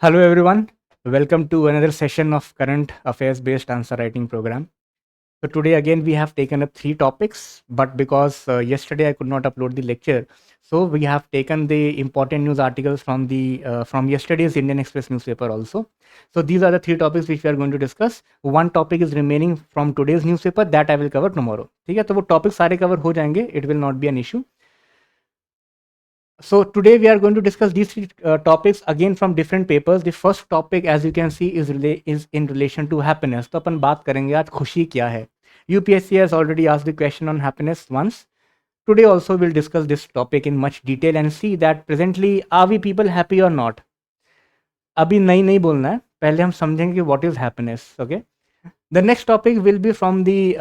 Hello everyone, welcome to another session of current affairs based answer writing program. So today again we have taken up three topics, but because yesterday I could not upload the lecture, so we have taken the important news articles from the from yesterday's Indian Express newspaper also. So these are the three topics which we are going to discuss. One topic is remaining from today's newspaper that I will cover tomorrow. ठीक है, तो वो topic सारे cover हो जाएंगे. It will not be an issue. So today we are going to discuss these three topics again from different papers. The first topic, as you can see, is in relation to happiness. तो अपन बात करेंगे आज खुशी क्या है. UPSC has already asked the question on happiness once. Today also we'll discuss this topic in much detail and see that presently are we people happy or not. अभी नहीं बोलना है, पहले हम समझेंगे कि what is happiness. Okay. The next topic will be from the,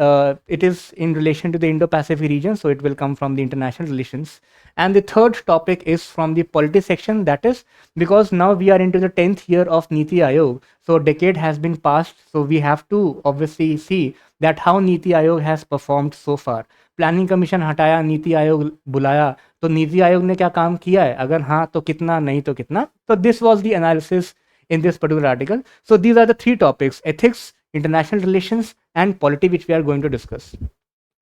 it is in relation to the Indo-Pacific region, so it will come from the international relations. And the third topic is from the politics section, that is because now we are into the 10th year of Niti Aayog, so decade has been passed, so we have to obviously see that how Niti Aayog has performed so far. Planning commission हटाया, नीति आयोग बुलाया, तो नीति आयोग ने क्या काम किया है, अगर हाँ तो कितना, नहीं तो कितना. तो this was the analysis in this particular article. So these are the three topics: ethics, international relations, and polity, which we are going to discuss.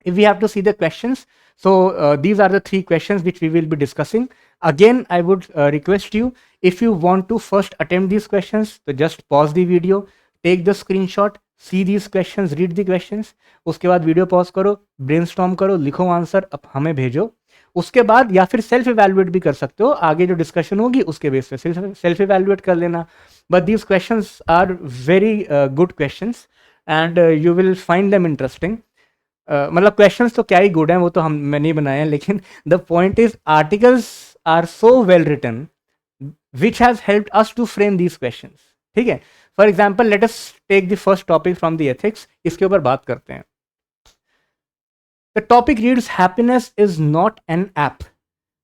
If we have to see the questions, so these are the three questions which we will be discussing. Again, I would request you, if you want to first attempt these questions, to just pause the video, take the screenshot, see these questions, read the questions. उसके बाद video pause करो, brainstorm करो, लिखो answer, अब हमें भेजो. उसके बाद या फिर सेल्फ इवैल्यूएट भी कर सकते हो, आगे जो डिस्कशन होगी उसके बेस पे सेल्फ इवैल्यूएट कर लेना. But these questions are very good questions and you will find them interesting. मतलब क्वेश्चंस तो क्या ही गुड हैं, वो तो हम मैंने ही बनाए हैं, लेकिन the point is articles are so well written which has helped us to frame these questions. ठीक है, for example let us take the first topic from the ethics. इसके ऊपर बात करते हैं. The topic reads, happiness is not an app.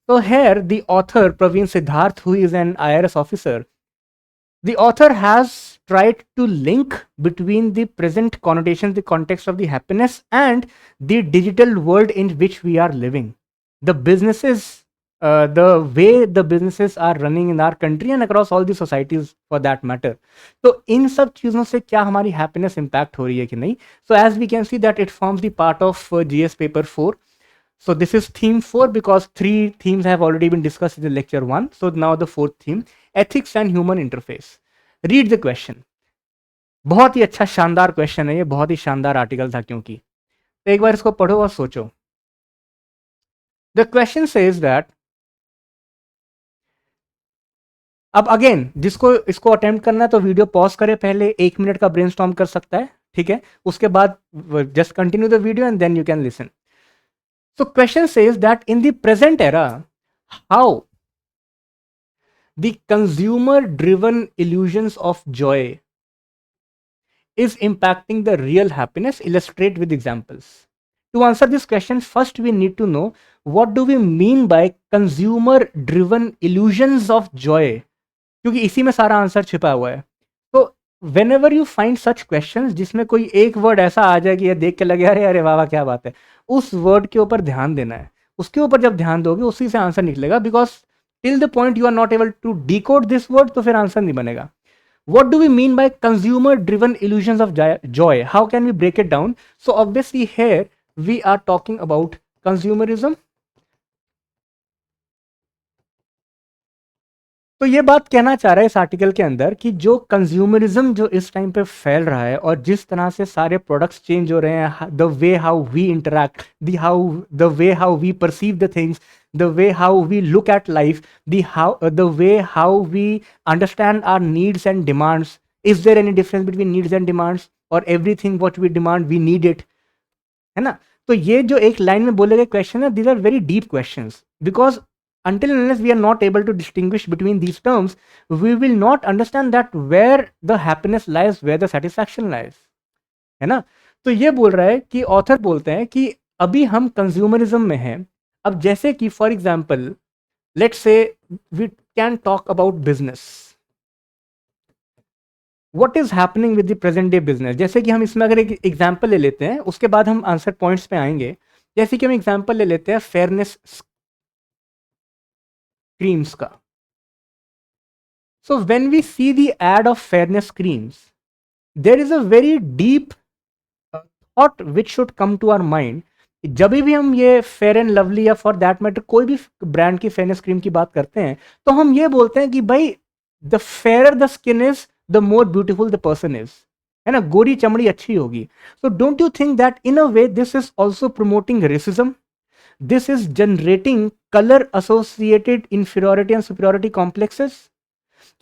So here the author Praveen Siddharth, who is an IRS officer, the author has tried to link between the present connotation, the context of the happiness, and the digital world in which we are living. The businesses, the way the businesses are running in our country and across all the societies for that matter. तो इन सब चीज़ों से क्या हमारी happiness impact हो रही है कि नहीं. So as we can see that it forms the part of GS paper 4. So this is theme 4 because 3 themes have already been discussed in the lecture 1. So now the fourth theme, ethics and human interface. Read the question. बहुत ही अच्छा शानदार question है ये, बहुत ही शानदार article था क्योंकि. तो एक बार इसको पढ़ो और सोचो. The question says that, अब अगेन जिसको इसको अटेम्प्ट करना है तो वीडियो पॉज करे, पहले 1 मिनट का ब्रेनस्टॉर्म कर सकता है. ठीक है, उसके बाद just continue the video and then you can listen. So question says that in the present era, how the consumer driven illusions of joy is impacting the real happiness. Illustrate with examples. To answer this question, first we need to know what do we mean by consumer driven illusions of joy, क्योंकि इसी में सारा answer छिपा हुआ है. तो when ever you find such question जिसमें कोई एक वर्ड ऐसा आ जाए कि ये देख के लगे अरे अरे वाह वाह क्या बात है, उस वर्ड के ऊपर ध्यान देना है. उसके ऊपर जब ध्यान दोगे उसी से आंसर निकलेगा, because till the point you are not able to decode this word तो फिर आंसर नहीं बनेगा. What do we mean by consumer driven illusions of joy? How can we break it down? So obviously here we are talking about consumerism. तो ये बात कहना चाह रहा है इस आर्टिकल के अंदर कि जो कंज्यूमरिज्म जो इस टाइम पे फैल रहा है और जिस तरह से सारे प्रोडक्ट्स चेंज हो रहे हैं, the way how we interact, the way how we perceive the things, the way how we look at life, the way how we understand our needs and demands. Is there any difference between needs and demands, और everything what we demand we need it, है ना. तो ये जो एक line में बोले गए क्वेश्चन है, these are very deep questions, because until and unless we are not able to distinguish between these terms, we will not understand that where the happiness lies, where the satisfaction lies, है ना. तो ये बोल रहा है कि author बोलते हैं कि अभी हम कंज्यूमरिज्म में हैं. अब जैसे कि for example let's say we can talk about business. What is happening with the present day business. जैसे कि हम इसमें अगर एक एग्जांपल ले लेते हैं, उसके बाद हम आंसर पॉइंट्स पे आएंगे. जैसे कि हम एग्जांपल ले लेते हैं फेयरनेस क्रीम्स का. So when we see the ad of fairness creams, there is a very deep thought which should come to our mind. जब भी हम ये फेयर एंड लवली या फॉर दैट मैटर कोई भी ब्रांड की फेयरनेस क्रीम की बात करते हैं, तो हम ये बोलते हैं कि भाई the fair the skin is the more beautiful the person is, है ना, गोरी चमड़ी अच्छी होगी. So don't you think that in a way this is also promoting racism, this is generating colour associated inferiority and superiority complexes,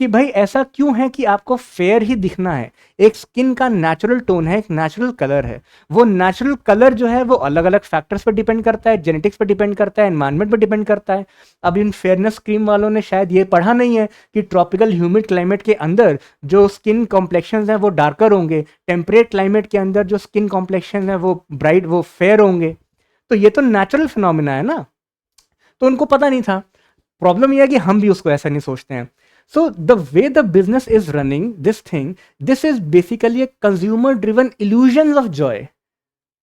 कि भाई ऐसा क्यों है कि आपको फेयर ही दिखना है. एक स्किन का नेचुरल टोन है, एक नेचुरल कलर है. वो नेचुरल कलर जो है वो अलग अलग फैक्टर्स पर डिपेंड करता है, जेनेटिक्स पर डिपेंड करता है, एनवायरनमेंट पर डिपेंड करता है. अब इन फेयरनेस क्रीम वालों ने शायद ये पढ़ा नहीं है कि ट्रॉपिकल ह्यूमिड क्लाइमेट के अंदर जो स्किन कॉम्प्लेक्शन है वो डार्कर होंगे, टेम्परेट क्लाइमेट के अंदर जो स्किन कॉम्प्लेक्शन है वो ब्राइट, वो फेयर होंगे. तो ये तो नेचुरल फिनोमिना है ना, तो उनको पता नहीं था. प्रॉब्लम यह है कि हम भी उसको ऐसा नहीं सोचते हैं. So the way the business is running this thing, this is basically a consumer driven illusions of joy.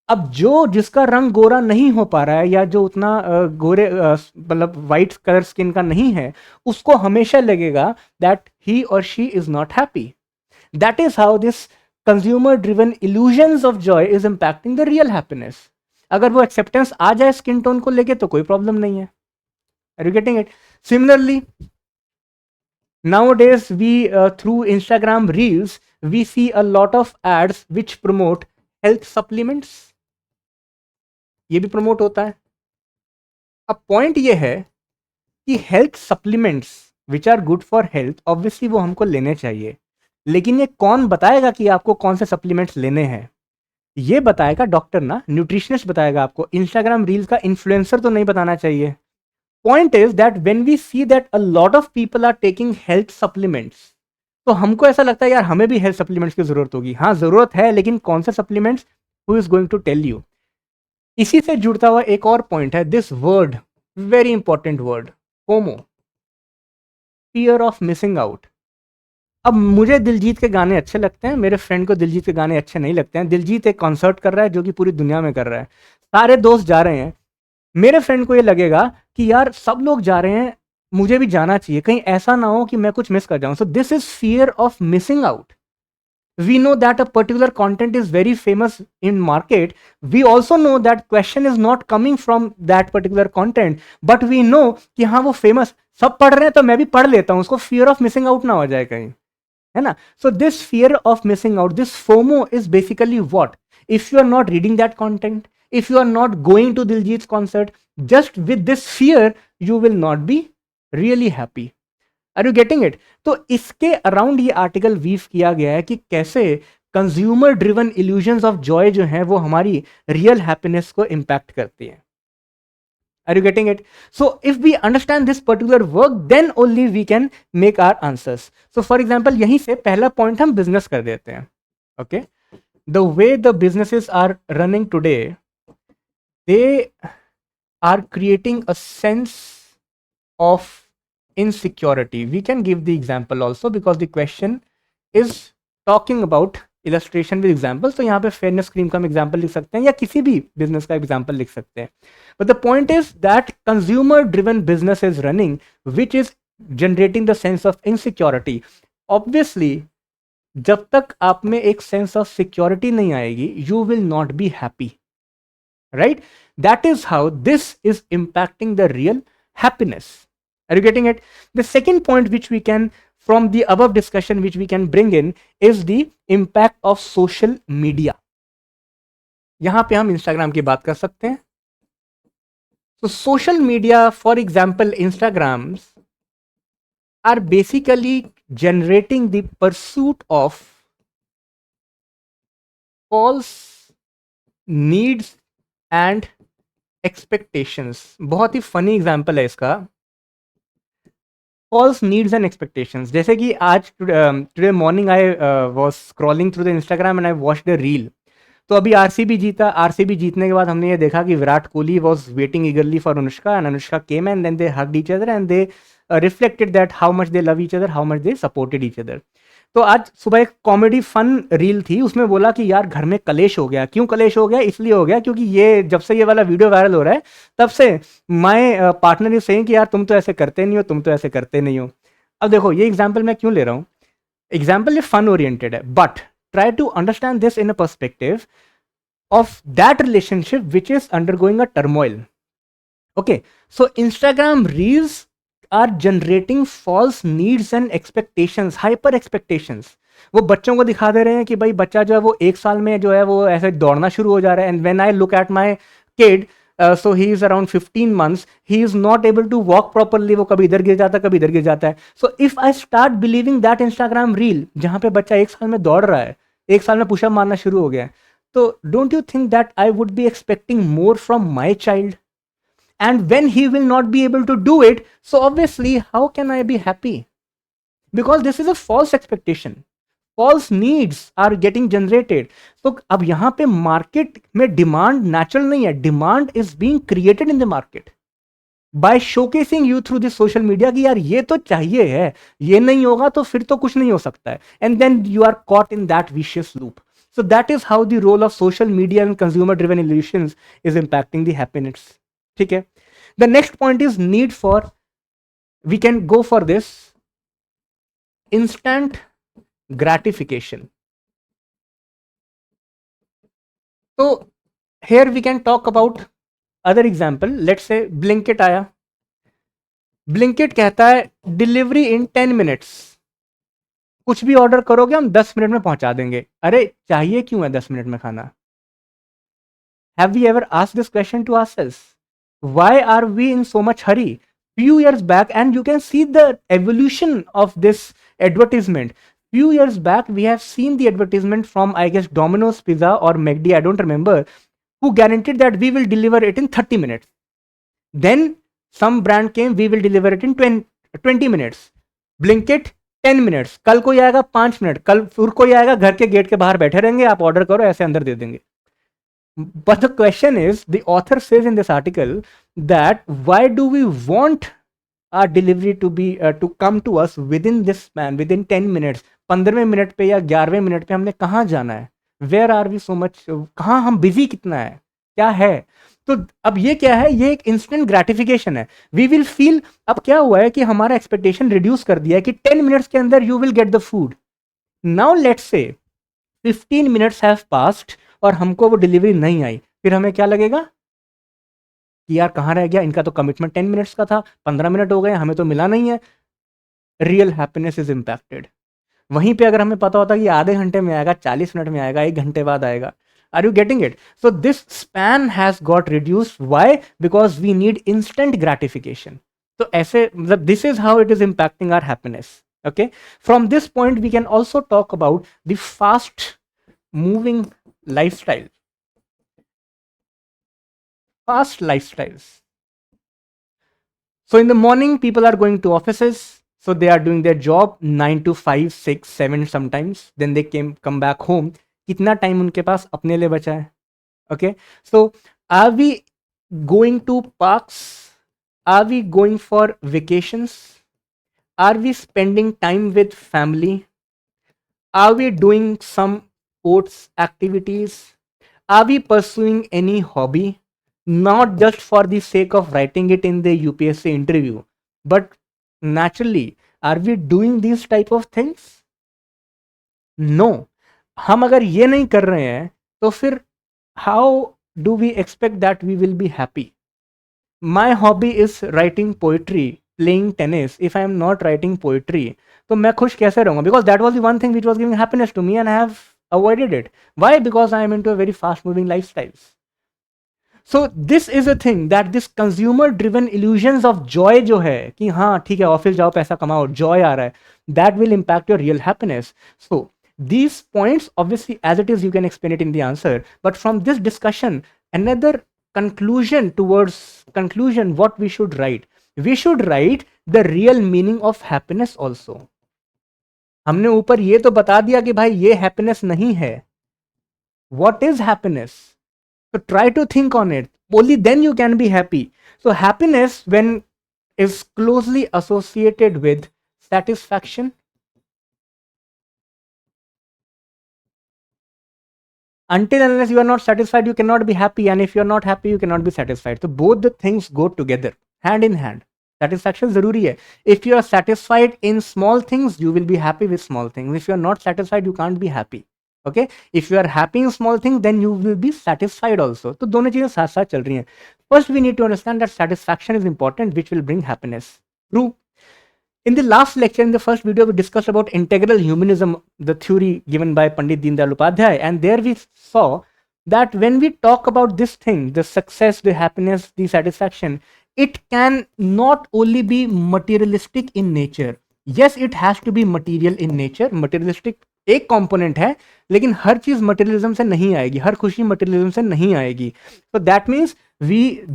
अब जो जिसका रंग गोरा नहीं हो पा रहा है या जो उतना गोरे मतलब वाइट कलर स्किन का नहीं है, उसको हमेशा लगेगा that he or she is not happy. That is how this consumer driven illusions of joy is impacting the real happiness. अगर वो एक्सेप्टेंस आ जाए स्किन टोन को लेके तो कोई प्रॉब्लम नहीं है. Are you getting it? Similarly, nowadays we through Instagram reels we see a lot of ads which promote health supplements. ये भी प्रमोट होता है. अब पॉइंट ये है कि health supplements which are good for health obviously वो हमको लेने चाहिए, लेकिन ये कौन बताएगा कि आपको कौन से सप्लीमेंट्स लेने हैं? ये बताएगा डॉक्टर ना, न्यूट्रिशनिस्ट बताएगा आपको. इंस्टाग्राम रील्स का इन्फ्लुएंसर तो नहीं बताना चाहिए. Point is that when we see that a lot of people are taking health supplements, तो हमको ऐसा लगता है यार हमें भी हेल्थ सप्लीमेंट्स की जरूरत होगी. हाँ जरूरत है, लेकिन कौन से supplements, who is going to tell you. इसी से जुड़ता हुआ एक और पॉइंट है, this word, very important word, FOMO, fear of missing out. अब मुझे दिलजीत के गाने अच्छे लगते हैं, मेरे फ्रेंड को दिलजीत के गाने अच्छे नहीं लगते हैं. दिलजीत एक कॉन्सर्ट कर रहा है जो कि पूरी दुनिया में कर रहा है, सारे दोस्त जा रहे हैं. मेरे फ्रेंड को ये लगेगा कि यार सब लोग जा रहे हैं, मुझे भी जाना चाहिए, कहीं ऐसा ना हो कि मैं कुछ मिस कर जाऊं. So this is fear of missing out. We know that a particular content is very famous in market. We also know that question is not coming from that particular content, but we know कि हाँ वो famous, सब पढ़ रहे हैं तो मैं भी पढ़ लेता हूं, उसको फियर ऑफ मिसिंग आउट ना हो जाए कहीं, है ना. So this fear of missing out, this FOMO is basically what, if you are not reading that content, if you are not going to Diljit's concert, just with this fear you will not be really happy. Are you getting it? तो इसके around ये article weave किया गया है कि कैसे consumer driven illusions of Joy जो हैं वो हमारी रियल हैप्पीनेस को इंपैक्ट करती हैं. Are you getting it? So if we understand this particular work, then only we can make our answers. So for example, यहीं से पहला पॉइंट हम बिजनेस कर देते हैं. Okay, the way the businesses are running today, they are creating a sense of insecurity. We can give the example also because the question is talking about illustration with examples. तो यहाँ पे fairness cream का हम example लिख सकते हैं या किसी भी business का example लिख सकते हैं. But the point is that consumer driven business is running which is generating the sense of insecurity. Obviously जब तक आप में एक sense of security नहीं आएगी, you will not be happy. Right? That is how this is impacting the real happiness. Are you getting it? The second point which we can, from the above discussion, which we can bring in is the impact of social media. यहां पे हम Instagram की बात कर सकते हैं. So social media, for example, Instagrams are basically generating the pursuit of false needs and expectations. बहुत ही funny example है इसका, फॉल्स नीड्स एंड एक्सपेक्टेशंस. जैसे कि आज today morning I was scrolling through the Instagram and I watched the reel. तो अभी RCB जीता. RCB जीतने के बाद हमने ये देखा कि Virat Kohli was waiting eagerly for Anushka and Anushka came and then they hugged each other and they reflected that how much they love each other, how much they supported each other. तो आज सुबह एक कॉमेडी फन रील थी, उसमें बोला कि यार घर में कलेश हो गया. क्यों कलेश हो गया? इसलिए हो गया क्योंकि ये जब से ये वाला वीडियो वायरल हो रहा है तब से माय पार्टनर इज सेइंग कि यार तुम तो ऐसे करते नहीं हो, तुम तो ऐसे करते नहीं हो. अब देखो ये एग्जाम्पल मैं क्यों ले रहा हूं, एग्जाम्पल ये फन ओरिएंटेड है, but try to understand this in a perspective of that relationship which is undergoing a turmoil. Okay, so Instagram reels are generating false needs and expectations, hyper expectations. वो बच्चों को दिखा दे रहे हैं कि भाई बच्चा जो है वो एक साल में जो है वो ऐसे दौड़ना शुरू हो जा रहा है, and when I look at my kid, so he is around 15 months, he is not able to walk properly, वो कभी इधर गिर जाता है कभी इधर गिर जाता है. So if I start believing that Instagram reel जहां पे बच्चा एक साल में दौड़ रहा है, एक साल में पुशअप मारना शुरू हो गया है, तो don't you think that I would be expecting more from my child? And when he will not be able to do it, so obviously, how can I be happy? Because this is a false expectation. False needs are getting generated. So अब यहाँ पे market में demand natural नहीं है. Demand is being created in the market by showcasing you through this social media कि यार ये तो चाहिए है, ये नहीं होगा तो फिर तो कुछ नहीं हो सकता है. And then you are caught in that vicious loop. So that is how the role of social media and consumer driven illusions is impacting the happiness. ठीक है. The next point is need for, we can go for this, instant gratification. So here we can talk about other example. Let's say Blinkit आया. Blinkit कहता है delivery इन 10 minutes. कुछ भी order करोगे हम 10 minute में पहुंचा देंगे. अरे चाहिए क्यों है 10 मिनट में खाना? Have we ever asked this question to ourselves? Why are we in so much hurry? Few years back, and you can see the evolution of this advertisement. Few years back, we have seen the advertisement from, I guess, Domino's Pizza or McD, I don't remember, who guaranteed that we will deliver it in 30 minutes. Then some brand came, we will deliver it in 20 minutes. Blinkit 10 minutes. कल कोई आएगा 5 minute, कल फिर कोई आएगा घर के gate के बाहर बैठे रहेंगे, आप ऑर्डर करो ऐसे अंदर दे देंगे. But the question is, the author says in this article that why do we want our delivery to be to come to us within this span, within 10 minutes? 15वें minute पे या 11वें मिनट पे हमने कहाँ जाना है? Where are we so much? कहाँ हम busy कितना है? क्या है? तो अब ये क्या है? ये एक इंस्टेंट ग्रेटिफिकेशन है. वी विल फील, अब क्या हुआ है कि हमारा एक्सपेक्टेशन रिड्यूस कर दिया है कि 10 मिनट्स के अंदर you will get the food. Now let's say 15 minutes have passed और हमको वो डिलीवरी नहीं आई, फिर हमें क्या लगेगा कि यार कहाँ रह गया, इनका तो कमिटमेंट 10 मिनट्स का था, 15 मिनट हो गए, हमें तो मिला नहीं है. Real happiness is impacted. वहीं पे अगर हमें पता होता कि आधे घंटे में आएगा, 40 मिनट में आएगा, 1 घंटे बाद आएगा. Are you getting it? So this span has got reduced. Why? Because we need instant gratification. तो ऐसे मतलब this is how it is impacting our happiness. Okay, from this point we can also talk about the fast moving lifestyle. Fast lifestyles. So in the morning people are going to offices, so they are doing their job 9 to 5, 6, 7 sometimes, then they come back home. कितना time उनके पास अपने लिए बचा है? Okay, so are we going to parks? Are we going for vacations? Are we spending time with family? Are we doing some sports activities? Are we pursuing any hobby? Not just for the sake of writing it in the UPSC interview, but naturally, are we doing these type of things? No. हम अगर ये नहीं कर रहे हैं तो फिर how do we expect that we will be happy? My hobby is writing poetry, playing tennis. If I am not writing poetry, तो मैं खुश कैसे रहूँगा? Because that was the one thing which was giving happiness to me and I have avoided it. Why? Because I am into a very fast moving lifestyles. So this is a thing that this consumer driven illusions of joy जो है कि हाँ ठीक है office जाओ पैसा कमाओ joy आ रहा है, that will impact your real happiness. So these points obviously as it is you can explain it in the answer, but from this discussion another conclusion towards conclusion what we should write the real meaning of happiness also. हमने ऊपर ये तो बता दिया कि भाई ये happiness नहीं है. What is happiness? So try to think on it. Only then you can be happy. So happiness when is closely associated with satisfaction. Until unless you are not satisfied, you cannot be happy. And if you are not happy, you cannot be satisfied. So both the things go together, hand in hand. Satisfaction जरूरी है. If you are satisfied in small things you will be happy with small things. If you are not satisfied you can't be happy. Okay, if you are happy in small thing then you will be satisfied also. तो दोनों चीजें साथ साथ चल रही हैं. First we need to understand that satisfaction is important which will bring happiness. True. In the last lecture, in the first video, we discussed about integral humanism, the theory given by Pandit Deendayal Upadhyay, and there we saw that when we talk about this thing, the success, the happiness, the satisfaction, it can not only be materialistic in nature. Yes, it has to be material in nature. Materialistic एक component है, लेकिन हर चीज materialism से नहीं आएगी, हर खुशी materialism से नहीं आएगी. So that means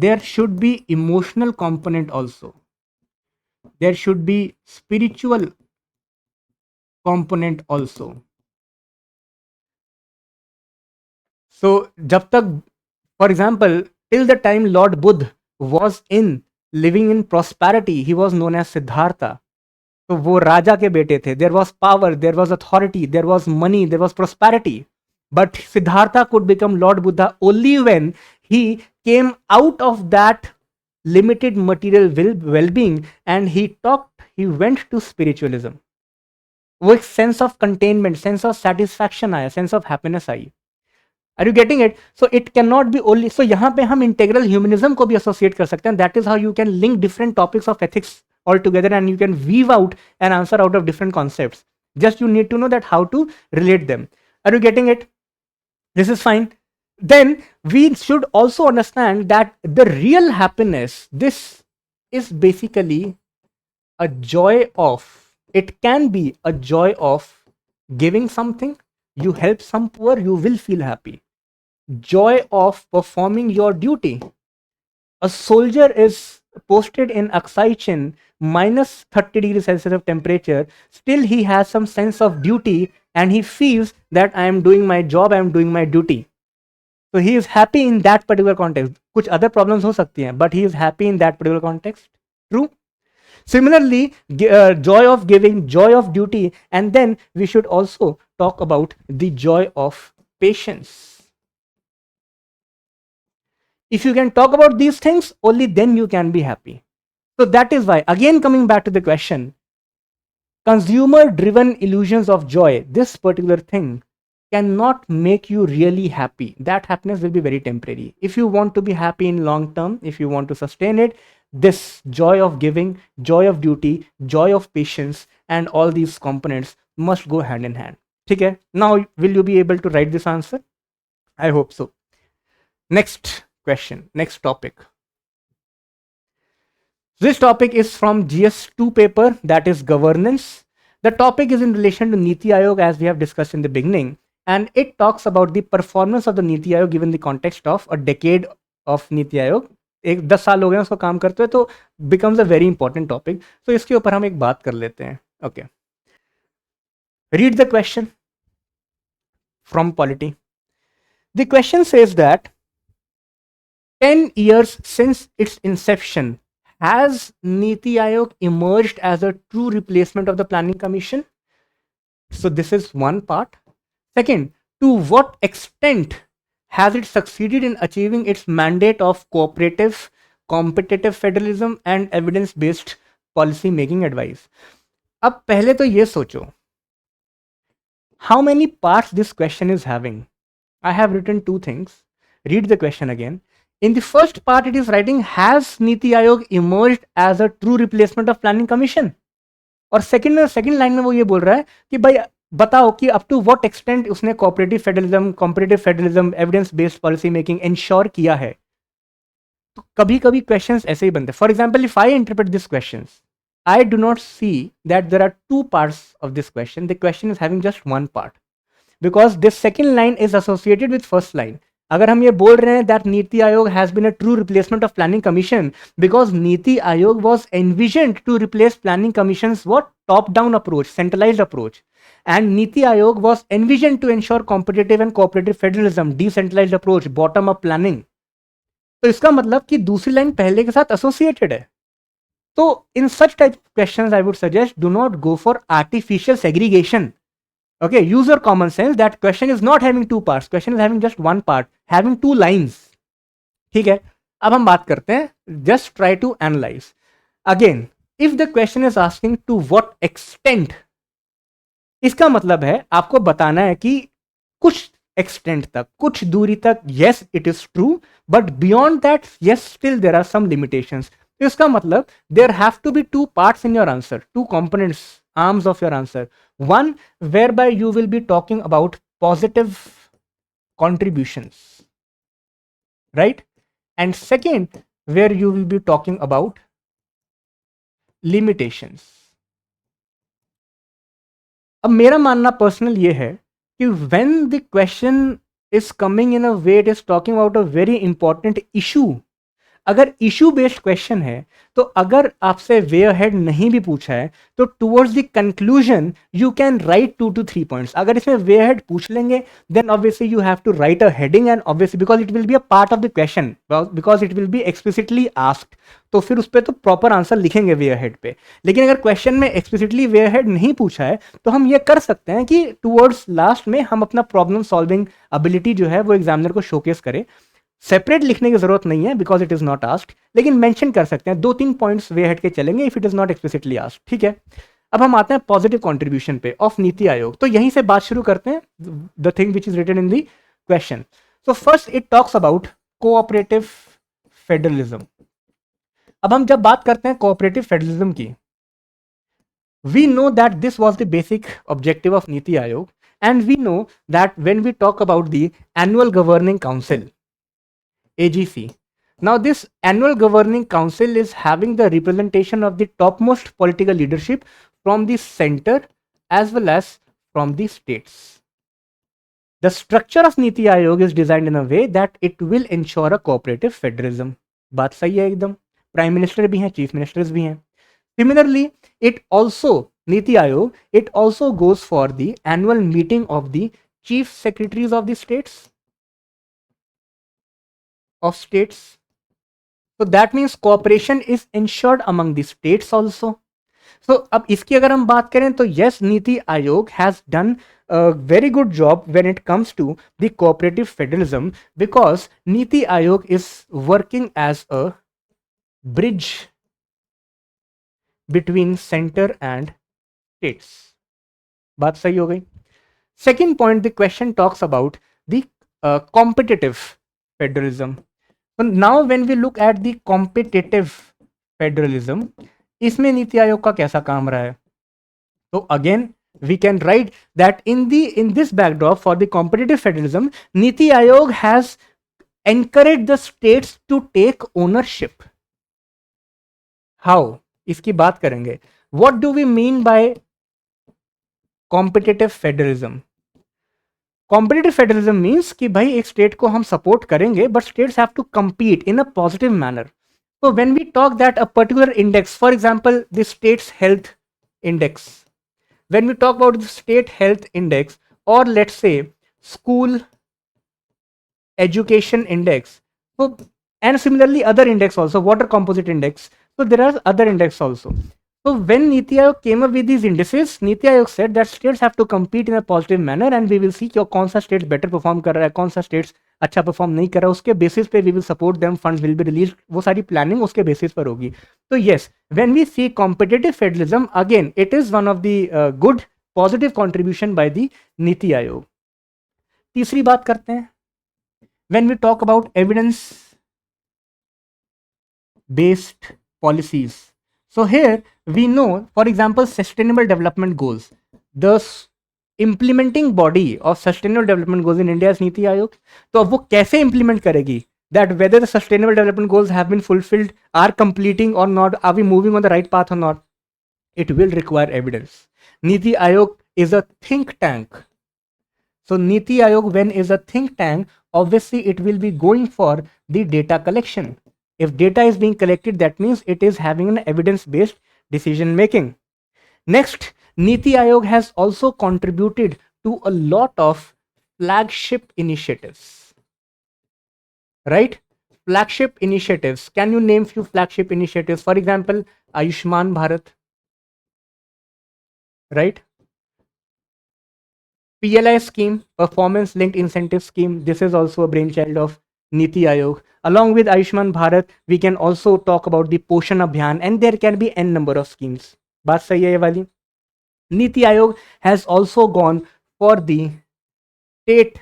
there should be emotional component also. There should be spiritual component also. So जब तक, for example, till the time Lord Buddha was living in prosperity, he was known as Siddhartha. तो वो राजा के बेटे थे. There was power, there was authority, there was money, there was prosperity. But Siddhartha could become Lord Buddha only when he came out of that limited material well-being and he went to spiritualism. वो एक sense of containment, sense of satisfaction आया, sense of happiness I. Are you getting it? So it cannot be only. So यहाँ पे हम integral humanism को भी associate कर सकते हैं. That is how you can link different topics of ethics all together and you can weave out an answer out of different concepts. Just you need to know that how to relate them. Are you getting it? This is fine. Then we should also understand that the real happiness, this is basically a joy of, it can be a joy of giving something. You help some poor, you will feel happy. Joy of performing your duty. A soldier is posted in Aksai Chin, minus 30 degrees Celsius of temperature. Still he has some sense of duty and he feels that I am doing my job, I am doing my duty. So he is happy in that particular context. कुछ other problems हो सकती हैं, but he is happy in that particular context. True. Similarly, joy of giving, joy of duty, and then we should also talk about the joy of patience. If you can talk about these things, only then you can be happy. So that is why, again coming back to the question, consumer-driven illusions of joy, this particular thing cannot make you really happy. That happiness will be very temporary. If you want to be happy in long term, if you want to sustain it, this joy of giving, joy of duty, joy of patience, and all these components must go hand in hand. Okay? Now, will you be able to write this answer? I hope so. Next question, next topic. This topic is from GS2 paper, that is governance. The topic is in relation to Niti Aayog, as we have discussed in the beginning. And it talks about the performance of the Niti Aayog given the context of a decade of Niti Aayog. एक 10 साल हो गए उसको काम करते हुए, तो becomes a very important topic. So इसके ऊपर हम एक बात कर लेते हैं. Okay. Read the question from Polity. The question says that 10 years since its inception, has Niti Aayog emerged as a true replacement of the Planning Commission? So this is one part. Second, to what extent has it succeeded in achieving its mandate of cooperative, competitive federalism and evidence-based policy making advice? अब पहले तो ये सोचो, how many parts this question is having? I have written two things. Read the question again. In the first part, it is writing, has Niti Aayog emerged as a true replacement of Planning Commission? और second line में वो ये बोल रहा है कि भाई बताओ कि up to what extent उसने cooperative federalism, competitive federalism, evidence based policy making ensure किया है. तो कभी कभी questions ऐसे ही बनते हैं. For example, if I interpret these questions, I do not see that there are two parts of this question. The question is having just one part, because this second line is associated with first line. अगर हम ये बोल रहे हैं that Niti Aayog has been a true replacement of Planning Commission, because Niti Aayog was envisioned to replace Planning Commission's what? Top-down approach, centralized approach. And Niti Aayog was envisioned to ensure competitive and cooperative federalism, decentralized approach, bottom-up planning. तो इसका मतलब कि दूसरी line पहले के साथ associated है. So in such type of questions, I would suggest do not go for artificial segregation. Okay, use your common sense. That question is not having two parts. Question is having just one part, having two lines. ठीक है, अब हम बात करते हैं. Just try to analyze. Again if the question is asking to what extent, इसका मतलब है आपको बताना है कि कुछ एक्सटेंट तक, कुछ दूरी तक yes it is true, but beyond that yes still there are some limitations. तो इसका मतलब there have to be two parts in your answer, two components, arms of your answer. One whereby you will be talking about positive contributions, right? And second, where you will be talking about limitations. अब मेरा मानना personal ये है कि when the question is coming in a way it is talking about a very important issue, अगर issue based question है तो अगर आपसे वे अहेड नहीं भी पूछा है तो towards the conclusion you can write 2 to 3 points. अगर इसमें वे अहेड पूछ लेंगे then obviously you have to write a heading, and obviously because it will be a part of the question, because it will be explicitly asked, तो फिर उस पर तो proper answer लिखेंगे वे अहेड पे। लेकिन अगर क्वेश्चन में एक्सप्लिसिटली वे अहेड नहीं पूछा है तो हम ये कर सकते हैं कि टुवर्ड्स लास्ट में हम अपना प्रॉब्लम सॉल्विंग एबिलिटी जो है वो एग्जामिनर को शोकेस करें। सेपरेट लिखने की जरूरत नहीं है because it is not asked, लेकिन मेंशन कर सकते हैं, 2-3 पॉइंट्स वे हट के चलेंगे if it is not explicitly asked, ठीक है। अब हम आते हैं पॉजिटिव कंट्रीब्यूशन पे ऑफ नीति आयोग। तो यहीं से बात शुरू करते हैं, the thing which is written in the question. So first it talks about cooperative federalism. अब हम जब बात करते हैं कोऑपरेटिव फेडरलिज्म की, we know that this was the basic objective of Niti Aayog, and we know that when we talk about the annual governing council, AGC, now this annual governing council is having the representation of the topmost political leadership from the center as well as from the states. The structure of Niti Aayog is designed in a way that it will ensure a cooperative federalism. बात सही है एकदम, prime minister भी हैं, chief ministers भी हैं। Similarly, it also, Niti Aayog, it also goes for the annual meeting of the chief secretaries of the states, So that means cooperation is ensured among the states also. So अब इसकी अगर हम बात करें तो yes, Niti Aayog has done a very good job when it comes to the cooperative federalism, because Niti Aayog is working as a bridge between center and states. बात सही हो गई। Second point, the question talks about the competitive federalism. So now when we look at the competitive federalism, इसमें नीति आयोग का कैसा काम रहा है? तो again we can write that in this backdrop for the competitive federalism, Niti Aayog has encouraged the states to take ownership. How? इसकी बात करेंगे। What do we mean by competitive federalism? Competitive federalism means कि भाई एक state को हम support करेंगे but states have to compete in a positive manner. So when we talk that a particular index, for example the state's health index, when we talk about the state health index, or let's say school education index, so and similarly other index also, water composite index, so there are other index also. So when Niti Aayog came up with these indices, Niti Aayog said that states have to compete in a positive manner and we will see कि कौन सा state better perform कर रहा है, कौन सा states अच्छा perform नहीं कर रहा है, उसके बेसिस पे we will support them, funds will be release, वो सारी प्लानिंग उसके बेसिस पर होगी। तो yes, when we see competitive federalism, again it is one of the good positive contribution by the नीति आयोग। तीसरी बात करते हैं, when we talk about evidence based policies. So here we know, for example, sustainable development goals. The implementing body of sustainable development goals in India is Niti Aayog. तो अब वो कैसे implement करेगी? That whether the sustainable development goals have been fulfilled, are completing or not, are we moving on the right path or not? It will require evidence. Niti Aayog is a think tank. So Niti Aayog, when is a think tank, obviously it will be going for the data collection. If data is being collected, that means it is having an evidence-based decision making. Next, Niti Aayog has also contributed to a lot of flagship initiatives. Right? Flagship initiatives. Can you name few flagship initiatives? For example, Ayushman Bharat. Right? PLI scheme, performance linked incentive scheme. This is also a brainchild of Niti Ayog. Along with Ayushman Bharat, we can also talk about the Poshan Abhiyan, and there can be n number of schemes. बात सही है ये वाली. Niti Ayog has also gone for the state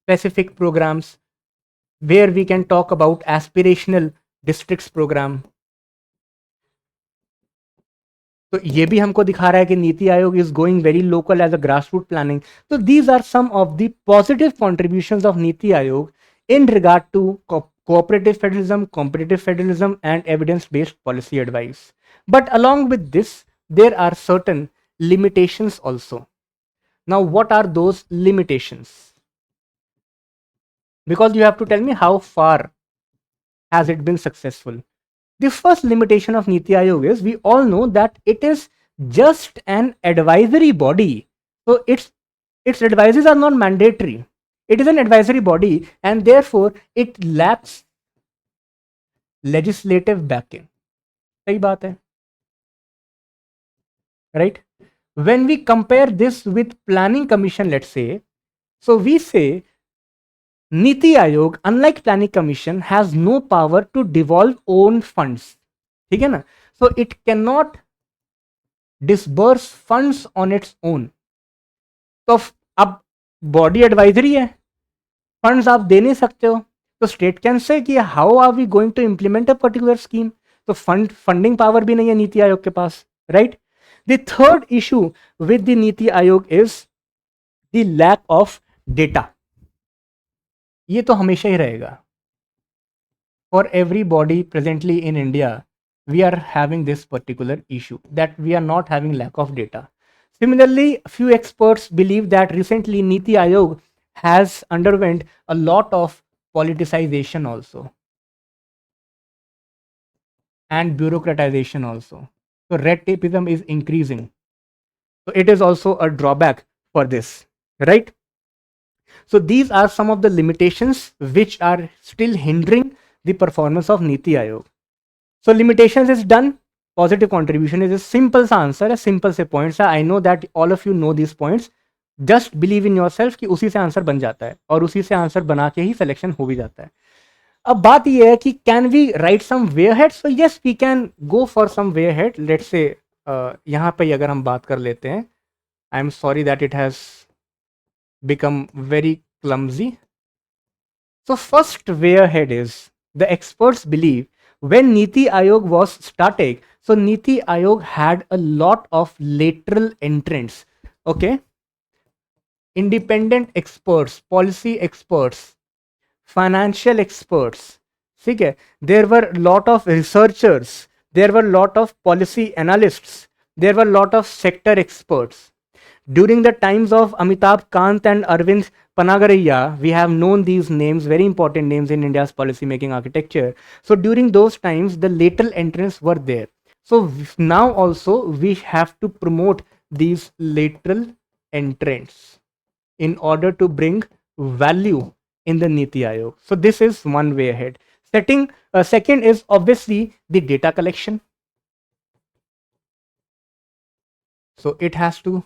specific programs where we can talk about aspirational districts program. तो ये भी हमको दिखा रहा है कि NITI Aayog is going very local as a grass root planning. तो these are some of the positive contributions of NITI Aayog in regard to cooperative federalism, competitive federalism, and evidence-based policy advice. But along with this, there are certain limitations also. Now, what are those limitations? Because you have to tell me how far has it been successful. The first limitation of Niti Aayog is we all know that it is just an advisory body. So its advices are not mandatory. It is an advisory body and therefore it lacks legislative backing. सही बात है, right? When we compare this with Planning Commission, let's say, so we say Niti Aayog, unlike Planning Commission, has no power to devolve own funds. ठीक है ना? So it cannot disburse funds on its own. तो अब body advisory है, funds आप दे नहीं सकते हो, तो स्टेट कैन से कि how are we going to implement a particular scheme. तो फंडिंग पावर भी नहीं है नीति आयोग के पास, right. The third issue with the नीति Aayog is the lack of data. ये तो हमेशा ही रहेगा. For everybody presently in India we are having this particular issue that we are not having lack of data. Similarly, few experts believe that recently Niti Aayog has underwent a lot of politicization also and bureaucratization also. So red tapeism is increasing. So it is also a drawback for this, right? So these are some of the limitations which are still hindering the performance of Niti Aayog. So limitations is done. Positive contribution is a simple सा answer है, simple से points है. आई know that all of you know this points. Just believe in yourself कि उसी से answer बन जाता है और उसी से आंसर बना के ही सिलेक्शन हो भी जाता है. अब बात ये है कि can we write some way ahead. So yes, we can go for some way ahead. Let's say यहाँ पे अगर हम बात कर लेते हैं, I am sorry that it has become very clumsy. So first way ahead is the experts believe when Niti Aayog was started, so Niti Aayog had a lot of lateral entrants. Okay, independent experts, policy experts, financial experts. ठीक है, there were lot of researchers, there were lot of policy analysts, there were lot of sector experts. During the times of Amitabh Kant and Arvind Panagaraya, we have known these names, very important names in India's policy making architecture. So during those times, the lateral entrants were there. So now also we have to promote these lateral entrants in order to bring value in the Niti Aayog. So this is one way ahead. Second is obviously the data collection. So it has to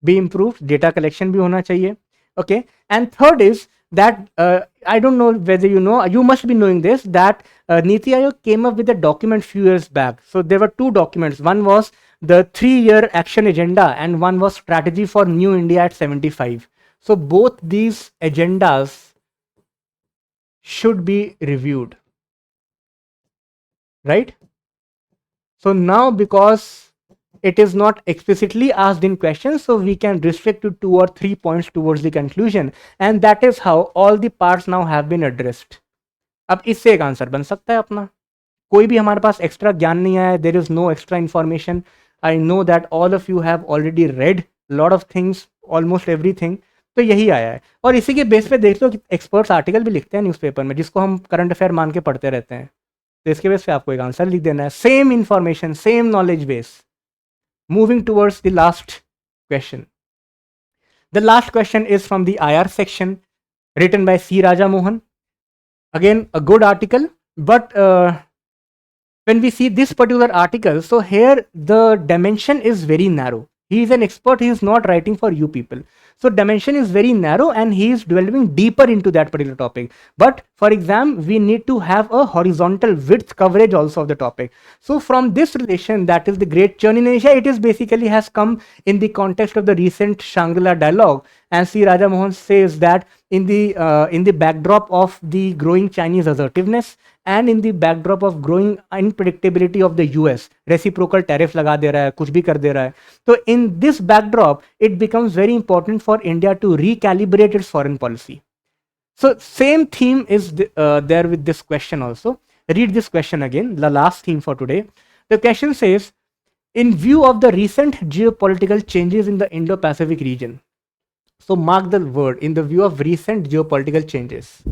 be improved. Data collection भी होना चाहिए. Okay, and third is that I don't know whether you know, you must be knowing this, that Niti Aayog came up with a document few years back. So there were two documents. One was the 3-year action agenda and one was strategy for new India at 75. So both these agendas should be reviewed, right? So now because it is not explicitly asked in questions, so we can restrict to 2 or 3 points towards the conclusion, and that is how all the parts now have been addressed. अब इससे एक answer बन सकता है अपना. कोई भी हमारे पास एक्स्ट्रा ज्ञान नहीं आया, there is no extra information. I know that all of you have already read lot of things, almost everything. तो यही आया है और इसी के बेस पे देख लो कि एक्सपर्ट्स आर्टिकल भी लिखते हैं न्यूज़पेपर में, जिसको हम करंट अफेयर मान के पढ़ते रहते हैं. तो इसके बेस पे आपको एक आंसर लिख देना है. Same information, same knowledge base. Moving towards the last question. The last question is from the IR section, written by C. Raja Mohan. Again, a good article, but when we see this particular article, so here the dimension is very narrow. He is an expert, he is not writing for you people. So dimension is very narrow and he is delving deeper into that particular topic. But for exam, we need to have a horizontal width coverage also of the topic. So from this relation, that is the Great Churn in Asia, it is basically has come in the context of the recent Shangri-La dialogue. And C. Raja Mohan says that in the backdrop of the growing Chinese assertiveness and in the backdrop of growing unpredictability of the US, reciprocal tariff लगा दे रहा है, कुछ भी कर दे रहा है. So in this backdrop, it becomes very important for India to recalibrate its foreign policy. So same theme is there with this question also. Read this question again, the last theme for today. The question says, in view of the recent geopolitical changes in the Indo-Pacific region. So mark the word, in the view of recent geopolitical changes.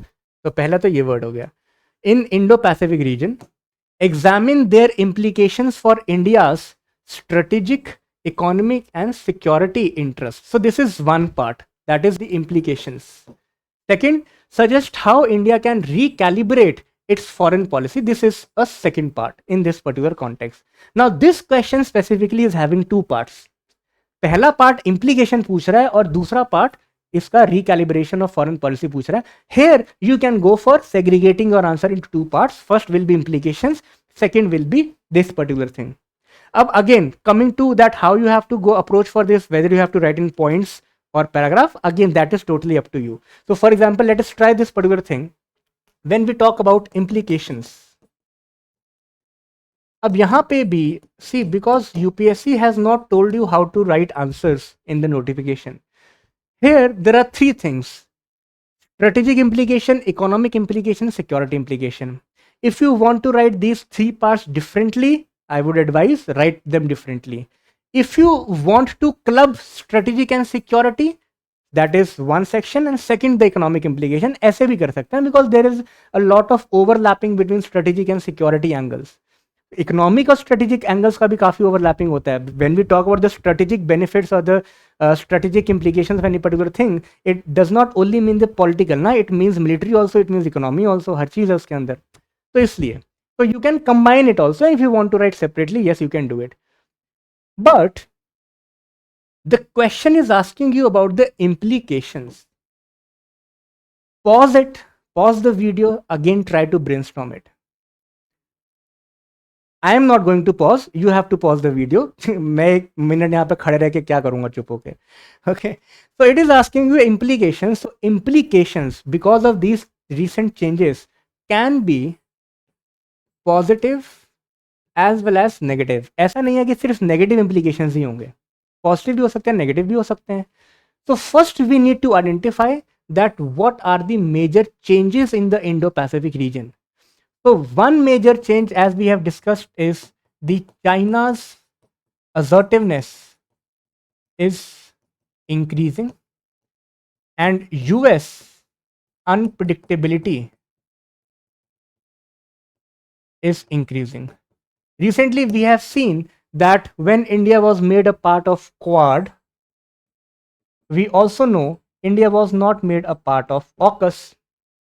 So पहला तो ये word हो गया. In Indo-Pacific region, examine their implications for India's strategic, economic and security interests. So this is one part, that is the implications. Second, suggest how India can recalibrate its foreign policy. This is a second part in this particular context. Now this question specifically is having two parts. पहला part implication पूछ रहा है और दूसरा part इसका recalibration of foreign policy पूछ रहा है. Here you can go for segregating your answer into two parts. First will be implications, second will be this particular thing. अब again coming to that, how you have to go approach for this, whether you have to write in points or paragraph, again that is totally up to you. So for example, let us try this particular thing. When we talk about implications, अब यहाँ पे भी see, because UPSC has not told you how to write answers in the notification. Here there are three things: strategic implication, economic implication, security implication. If you want to write these three parts differently, I would advise write them differently. If you want to club strategic and security, that is one section, and second the economic implication. ऐसे भी कर सकते हैं because there is a lot of overlapping between strategic and security angles. Economic और strategic angles का भी काफी overlapping होता है. When we talk about the strategic benefits और the strategic implications of any particular thing, it does not only mean the political ना, it means military also, it means economy also, हर चीज है उसके अंदर. तो इसलिए so you can combine it also. If you want to write separately, yes you can do it, but the question is asking you about the implications. Pause it, pause the video, again try to brainstorm it. I am not going to pause. You have to pause the video. मैं एक minute यहाँ पे खड़े रह के क्या करूँगा चुप होके. Okay. So it is asking you implications. So implications because of these recent changes can be positive as well as negative. ऐसा नहीं है कि सिर्फ negative implications ही होंगे. Positive भी हो सकते हैं, negative भी हो सकते हैं. So first we need to identify that what are the major changes in the Indo-Pacific region. So one major change, as we have discussed, is the China's assertiveness is increasing and US unpredictability is increasing. Recently we have seen that when India was made a part of Quad, we also know India was not made a part of AUKUS.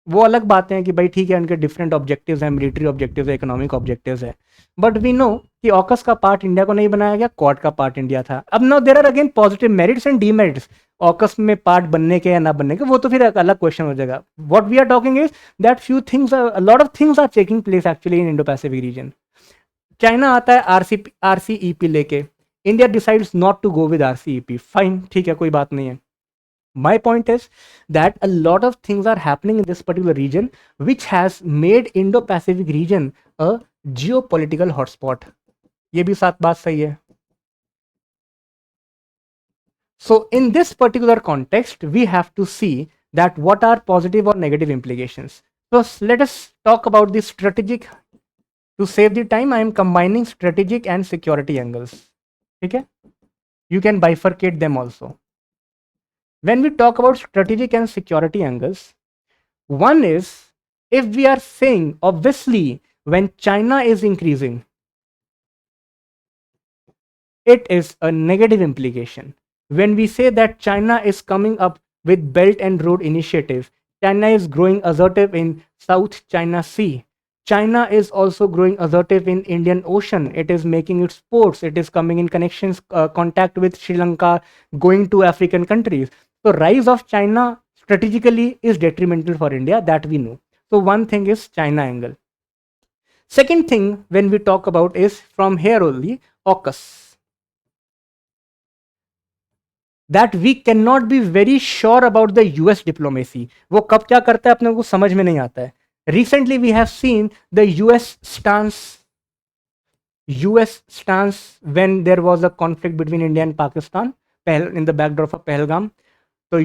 वो अलग बातें हैं कि भाई ठीक है उनके different objectives हैं, मिलिट्री ऑब्जेक्टिव्स है, इकोनॉमिक ऑब्जेक्टिव्स है, बट वी नो कि ऑकस का पार्ट इंडिया को नहीं बनाया गया, क्वाड का पार्ट इंडिया था. अब now there are again positive merits and demerits AUKUS में पार्ट बनने के या ना बनने के, वो तो फिर एक अलग क्वेश्चन हो जाएगा. What we are talking is that few things, a lot of things are taking place actually in Indo Pacific region. China आता है आरसीईपी लेके, India decides not to go with RCEP, fine, ठीक है, कोई बात नहीं है. My point is that a lot of things are happening in this particular region which has made Indo-Pacific region a geopolitical hotspot. ये भी साथ बात सही है. So in this particular context, we have to see that what are positive or negative implications. So let us talk about the strategic. To save the time, I am combining strategic and security angles. Okay? You can bifurcate them also. When we talk about strategic and security angles, one is, if we are saying obviously when China is increasing, it is a negative implication. When we say that China is coming up with Belt and Road Initiative, China is growing assertive in South China Sea. China is also growing assertive in Indian Ocean. It is making its ports. It is coming in contact with Sri Lanka, going to African countries. So rise of China strategically is detrimental for India, that we know. So one thing is China angle. Second thing when we talk about is from here only AUKUS, that we cannot be very sure about the US diplomacy. वो कब क्या करता है अपने को समझ में नहीं आता है. Recently we have seen the US stance when there was a conflict between India and Pakistan in the backdrop of Pahalgam. तो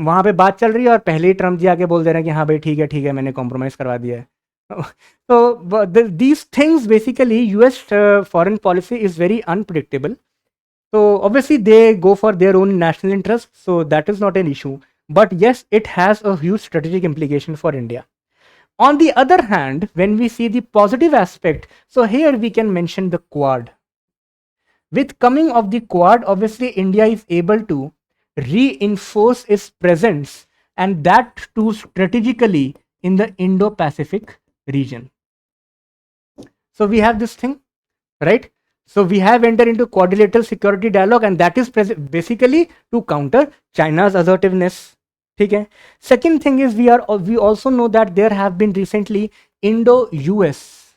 वहां पे बात चल रही है और पहले ही ट्रम्प जी आके बोल दे रहे हैं कि हाँ भाई ठीक है मैंने कॉम्प्रोमाइज करवा दिया है. So these things basically US foreign policy is very unpredictable. So obviously they go for their own national interest, so that is not an issue. But yes, it has a huge strategic implication for India. On the other hand, when we see the positive aspect, so here we can mention the Quad. With coming of the Quad, obviously India is able to reinforce its presence, and that too strategically in the Indo-Pacific region. So we have this thing, right? So we have entered into quadrilateral security dialogue, and that is basically to counter China's assertiveness. Okay. Second thing is we also know that there have been recently Indo-US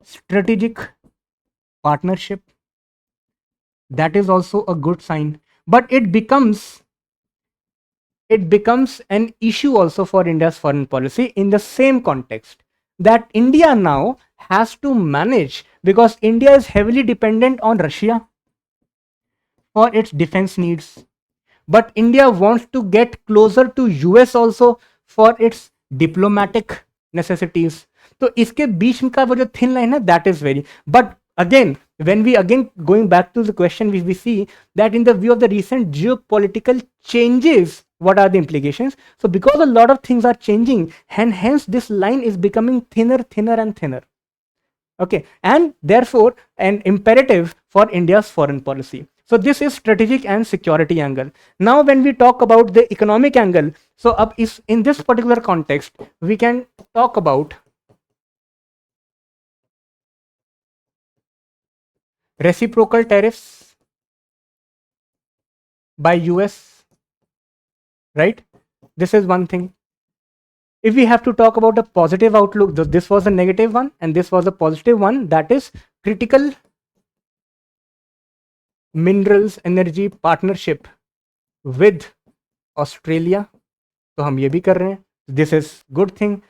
strategic partnership. That is also a good sign, but it becomes an issue also for India's foreign policy in the same context, that India now has to manage, because India is heavily dependent on Russia for its defense needs, but India wants to get closer to US also for its diplomatic necessities. तो इसके बीच में का वो जो thin line है, that is very, but again when we going back to the question, we see that in the view of the recent geopolitical changes, what are the implications? So because a lot of things are changing, and hence this line is becoming thinner and thinner. Okay, and therefore an imperative for India's foreign policy. So this is strategic and security angle. Now when we talk about the economic angle, so in this particular context, we can talk about reciprocal tariffs by US, right? This is one thing. If we have to talk about a positive outlook, this was a negative one and this was a positive one, that is critical minerals energy partnership with Australia. तो हम ये भी कर रहे हैं. This is good thing.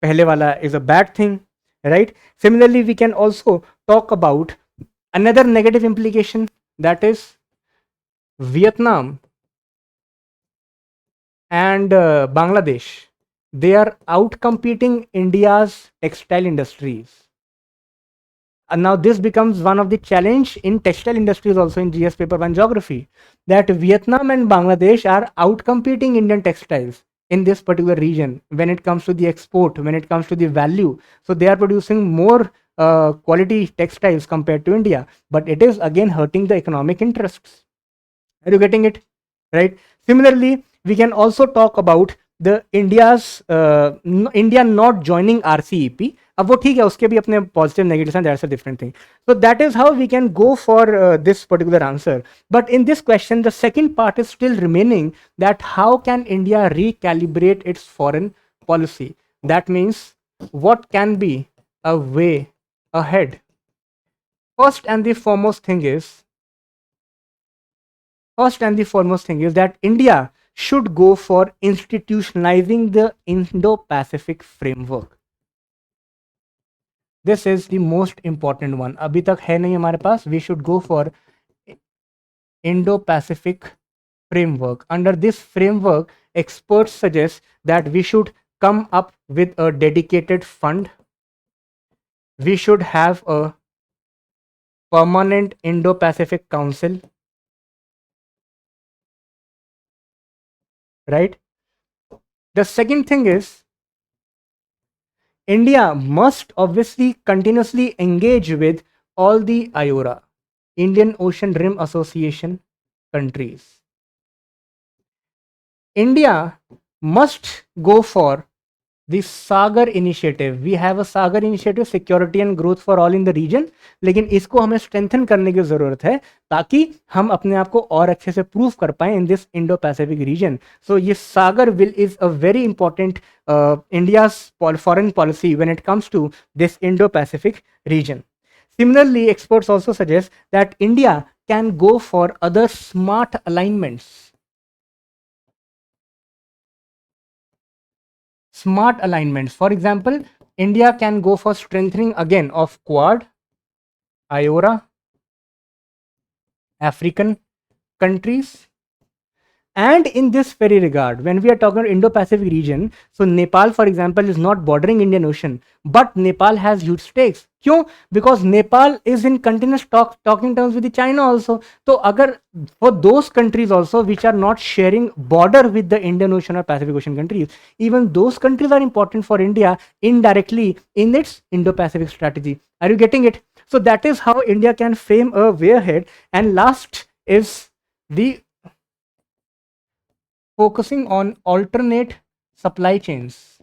पहले वाला is a bad thing, right? Similarly, we can also talk about another negative implication, that is Vietnam and Bangladesh. They are outcompeting India's textile industries. And now this becomes one of the challenge in textile industries also in GS paper 1 geography, that Vietnam and Bangladesh are outcompeting Indian textiles in this particular region when it comes to the export, when it comes to the value. So they are producing more quality textiles compared to India, but it is again hurting the economic interests. Are you getting it? Right. Similarly, we can also talk about the India not joining RCEP. अब वो ठीक है, उसके भी अपने positive negatives and that's a different thing. So that is how we can go for this particular answer. But in this question, the second part is still remaining, that how can India recalibrate its foreign policy? That means what can be a way ahead? First and the foremost thing is that India should go for institutionalizing the Indo-Pacific framework. This is the most important one. अभी तक है नहीं हमारे पास. We should go for Indo-Pacific framework. Under this framework, experts suggest that we should come up with a dedicated fund. We should have a permanent Indo-Pacific Council. Right? The second thing is, India must obviously continuously engage with all the IORA, Indian Ocean Rim Association countries. India must go for the Sagar Initiative. We have a Sagar Initiative, security and growth for all in the region. लेकिन इसको हमें strengthen करने की ज़रूरत है ताकि हम अपने आप को और अच्छे से प्रूव कर पाएं in this Indo-Pacific region. So ये Sagar will is a very important India's foreign policy when it comes to this Indo-Pacific region. Similarly, experts also suggest that India can go for other smart alignments. Smart alignments. For example, India can go for strengthening again of Quad, IORA, African countries. And in this very regard, when we are talking about Indo-Pacific region, so Nepal, for example, is not bordering Indian Ocean, but Nepal has huge stakes. क्यों? Because Nepal is in continuous talking terms with the China also. So, agar for those countries also which are not sharing border with the Indian Ocean or Pacific Ocean countries, even those countries are important for India indirectly in its Indo-Pacific strategy. Are you getting it? So that is how India can frame a way ahead. And last is the focusing on alternate supply chains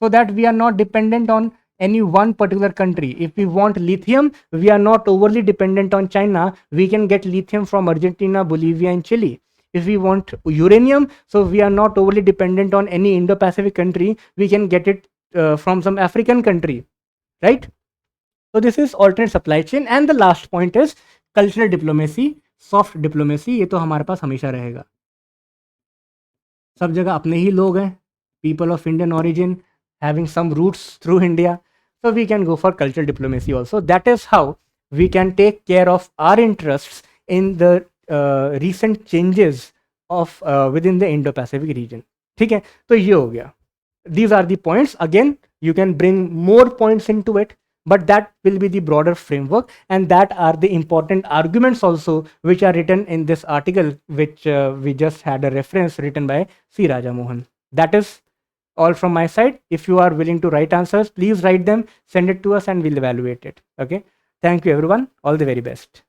so that we are not dependent on any one particular country. If we want lithium, we are not overly dependent on China. We can get lithium from Argentina, Bolivia, and Chile. If we want uranium, so we are not overly dependent on any Indo-Pacific country. We can get it from some African country, right? So this is alternate supply chain. And the last point is cultural diplomacy, soft diplomacy. ये तो हमारे पास हमेशा रहेगा. सब जगह अपने ही लोग हैं, people of Indian origin having some roots through India, so we can go for cultural diplomacy also. That is how we can take care of our interests in the recent changes of within the Indo-Pacific region. ठीक है, तो ये हो गया. These are the points. Again, you can bring more points into it, but that will be the broader framework, and that are the important arguments also which are written in this article which we just had a reference written by C. Raja Mohan. That is all from my side. If you are willing to write answers, please write them, send it to us, and we'll evaluate it. Okay, thank you everyone, all the very best.